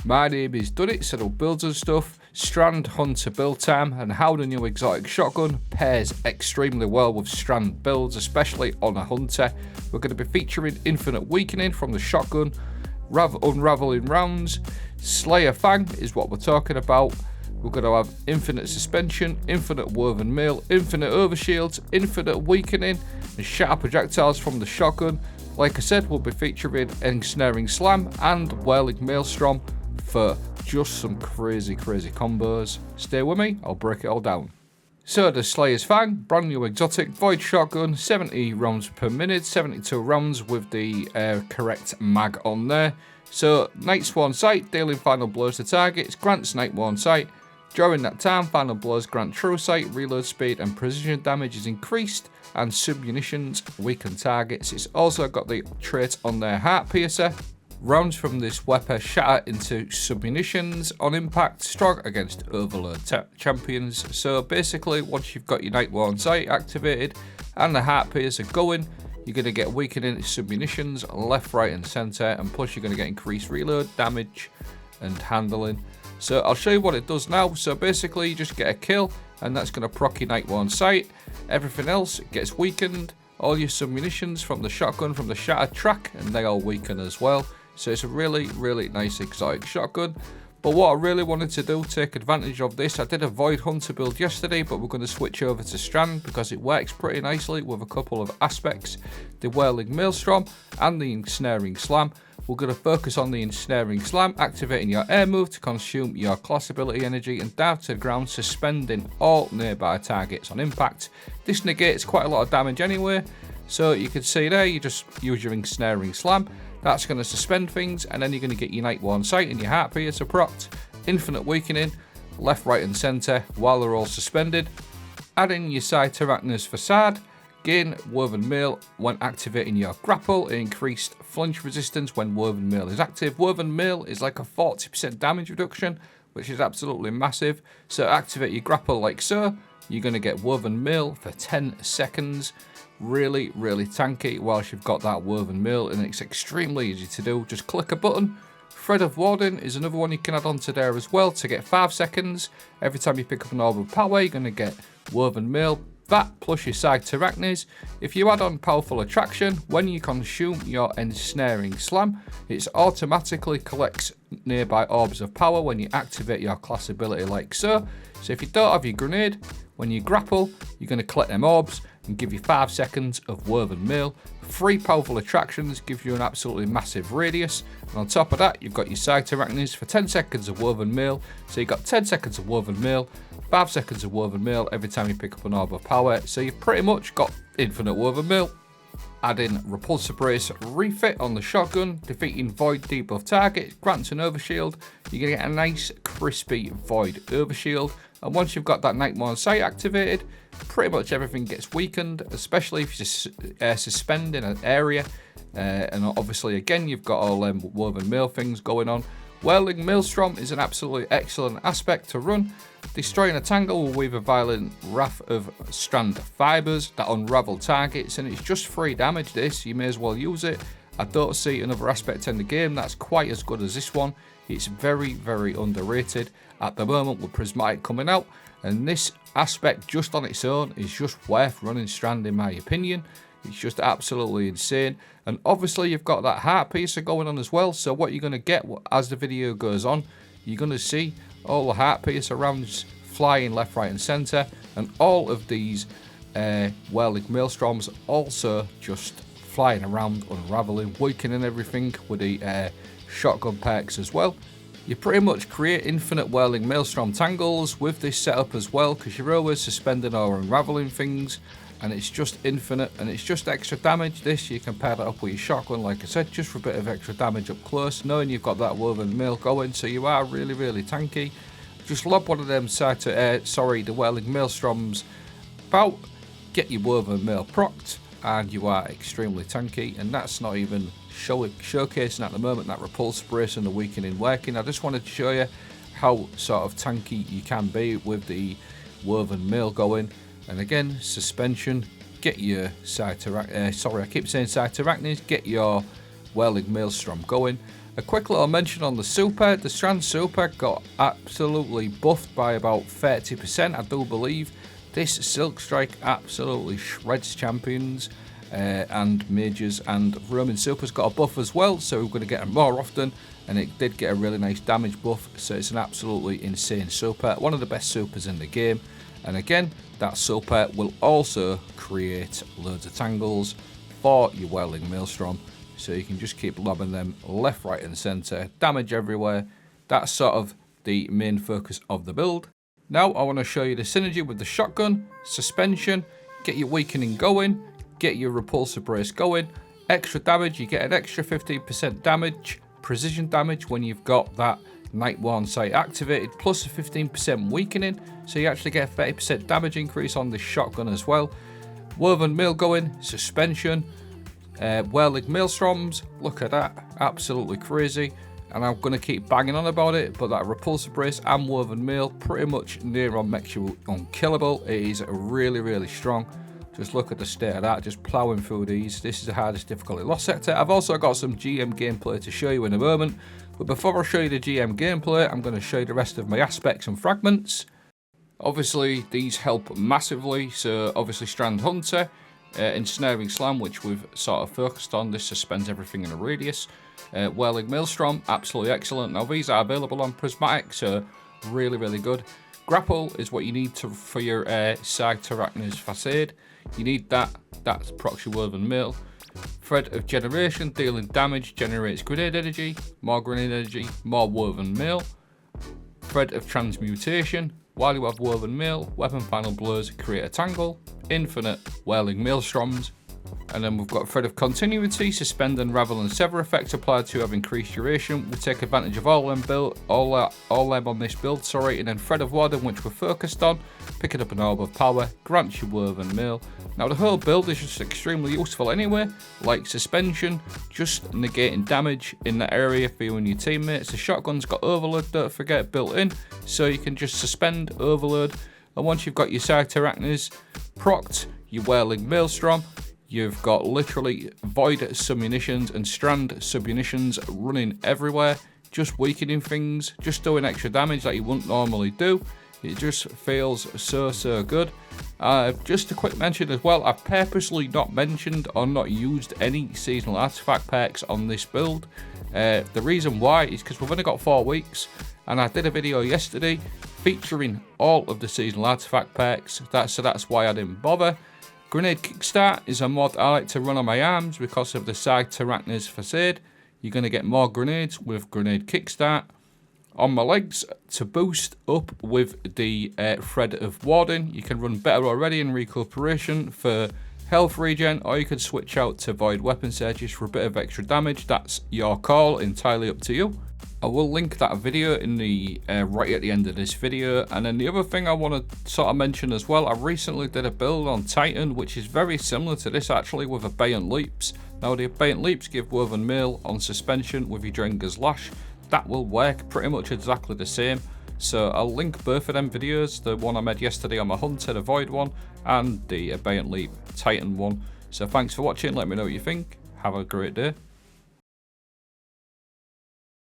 My name is Dunnit, so no builds and stuff, Strand Hunter build time, and how the new exotic shotgun pairs extremely well with Strand builds, especially on a Hunter. We're going to be featuring infinite weakening from the shotgun, unraveling rounds, Slayer Fang is what we're talking about. We're going to have infinite suspension, infinite woven mail, infinite overshields, infinite weakening, and shatter projectiles from the shotgun. Like I said, we'll be featuring Ensnaring Slam and Whirling Maelstrom for just some crazy combos. Stay with me, I'll break it all down. So the Slayer's Fang, brand new exotic void shotgun, 70 rounds per minute, 72 rounds with the correct mag on there. So Night Sworn Sight, dealing final blows to targets, grants Nightborn Sight. During that time, final blows grant true sight, reload speed and precision damage is increased, and submunitions weaken targets. It's also got the trait on their Heart Piercer. Rounds from this weapon shatter into submunitions on impact, strong against overload champions. So basically, once you've got your Nightborn Sight activated and the Heart Piercer going, you're going to get weakening submunitions left, right and centre, and plus you're going to get increased reload, damage and handling. So I'll show you what it does now. So basically you just get a kill and that's going to proc your Nightborn Sight. Everything else gets weakened. All your submunitions from the shotgun, from the shattered track, and they all weaken as well. So it's a really nice exotic shotgun. But what I really wanted to do, take advantage of this, I did a Void Hunter build yesterday, but we're going to switch over to Strand because it works pretty nicely with a couple of aspects. The Whirling Maelstrom and the Ensnaring Slam. We're going to focus on the Ensnaring Slam, activating your air move to consume your class ability energy and dive to the ground, suspending all nearby targets on impact. This negates quite a lot of damage anyway, so you can see there, you just use your Ensnaring Slam. That's going to suspend things, and then you're going to get your Nightborn Sight and your Heart Piercer procced, infinite weakening, left, right and centre while they're all suspended. Add in your Cytarachna's Facade, gain Woven Mail when activating your grapple, increased flinch resistance when Woven Mail is active. Woven Mail is like a 40% damage reduction, which is absolutely massive. So activate your grapple like so, you're going to get Woven Mail for 10 seconds. Really tanky whilst you've got that Woven Mail, and it's extremely easy to do. Just click a button. Thread of Warden is another one you can add onto there as well to get 5 seconds. Every time you pick up an orb of power, you're going to get Woven Mail. That plus your Cytarachna's. If you add on Powerful Attraction, when you consume your Ensnaring Slam, it automatically collects nearby orbs of power when you activate your class ability like so. So if you don't have your grenade, when you grapple, you're going to collect them orbs and give you 5 seconds of Woven Mail. 3 Powerful Attractions give you an absolutely massive radius. And on top of that, you've got your Cytarachna's for 10 seconds of Woven Mail. So you've got 10 seconds of Woven Mail, 5 seconds of Woven Mail every time you pick up an orb of power. So you've pretty much got infinite Woven Mail. Add in Repulsor Brace Refit on the shotgun, defeating Void debuff targets, grants an overshield. You're going to get a nice crispy Void overshield. And once you've got that Nightborn Sight activated, pretty much everything gets weakened, especially if you suspend in an area. And obviously again, you've got all Woven Mail things going on. Whirling Maelstrom is an absolutely excellent aspect to run. Destroying a tangle will weave a violent wrath of strand fibres that unravel targets, and it's just 3 damage this, you may as well use it. I don't see another aspect in the game that's quite as good as this one. It's very underrated at the moment with Prismatic coming out, and this aspect just on its own is just worth running Strand in my opinion. It's just absolutely insane. And obviously you've got that Heart Piercer going on as well, so what you're going to get as the video goes on, you're going to see all the Heart Piercer rounds flying left, right and centre, and all of these Whirling Maelstroms also just flying around, unraveling, weakening everything with the shotgun perks as well. You pretty much create infinite Whirling Maelstrom tangles with this setup as well, because you're always suspending or unraveling things, and it's just infinite, and it's just extra damage. This, you can pair that up with your shotgun, like I said, just for a bit of extra damage up close, knowing you've got that Woven Mail going, so you are really tanky. Just lob one of them the Whirling Maelstroms about, get your Woven Mail procced, and you are extremely tanky. And that's not even showcasing at the moment that Repulsor Brace and the weakening working. I just wanted to show you how sort of tanky you can be with the Woven Mail going. And again, suspension, get your Cytarachna's, get your Whirling Maelstrom going. A quick little mention on the super. The Strand super got absolutely buffed by about 30%, I do believe. This Silk Strike absolutely shreds champions and mages, and Roman Super's got a buff as well, so we're going to get it more often, and it did get a really nice damage buff, so it's an absolutely insane super, one of the best supers in the game. And again, that super will also create loads of tangles for your Whirling Maelstrom, so you can just keep lobbing them left, right and centre, damage everywhere. That's sort of the main focus of the build. Now I want to show you the synergy with the shotgun, suspension, get your weakening going, get your repulsor brace going, extra damage, you get an extra 15% damage, precision damage when you've got that Nightworn sight activated, plus a 15% weakening, so you actually get a 30% damage increase on this shotgun as well. Woven Mail going, suspension, Whirling Maelstroms, look at that, absolutely crazy. And I'm going to keep banging on about it, but that repulsor brace and woven mail pretty much near on makes you unkillable. It is really, really strong. Just look at the state of that, just ploughing through these. This is the hardest difficulty loss sector. I've also got some GM gameplay to show you in a moment, but before I show you the GM gameplay, I'm going to show you the rest of my aspects and fragments. Obviously, these help massively, so obviously Strand Hunter, Ensnaring Slam, which we've sort of focused on. This suspends everything in a radius. Whirling Maelstrom, absolutely excellent. Now these are available on Prismatic, so really, really good. Grapple is what you need for your Sag Terracnus Facade. You need that. That's Proxy Woven Mail. Thread of Generation, dealing damage, generates grenade energy, more Woven Mail. Thread of Transmutation. While you have Woven Mail, weapon final blows create a tangle. Infinite Whirling Maelstroms. And then we've got Thread of Continuity, Suspend, Unravel and Sever effects applied to have increased duration. We take advantage of all them on this build, and then Thread of Warden, which we're focused on, picking up an Orb of Power, grants you Woven Mail. Now the whole build is just extremely useful anyway, like Suspension, just negating damage in that area for you and your teammates. The shotgun's got Overload, don't forget, built in, so you can just suspend, overload, and once you've got your Sag Terracnus procced, your Whirling Maelstrom, you've got literally Void submunitions and Strand submunitions running everywhere, just weakening things, just doing extra damage that you wouldn't normally do. It just feels so good. Just a quick mention as well, I've purposely not mentioned or not used any seasonal artifact perks on this build. The reason why is because we've only got 4 weeks, and I did a video yesterday featuring all of the seasonal artifact perks, so that's why I didn't bother. Grenade Kickstart is a mod I like to run on my arms because of the Sag Terracnus Facade. You're going to get more grenades with Grenade Kickstart. On my legs, to boost up with the Thread of Warden, you can run better already in Recuperation for health regen, or you could switch out to Void Weapon Surges for a bit of extra damage. That's your call, entirely up to you. I will link that video in the right at the end of this video. And then the other thing I want to sort of mention as well, I recently did a build on Titan, which is very similar to this actually, with Abeyant Leaps. Now the Abeyant Leaps give Woven Mail on suspension with your Drenger's Lash. That will work pretty much exactly the same. So I'll link both of them videos, the one I made yesterday on my Hunter, the Void one, and the Abeyant Leap Titan one. So thanks for watching, let me know what you think. Have a great day.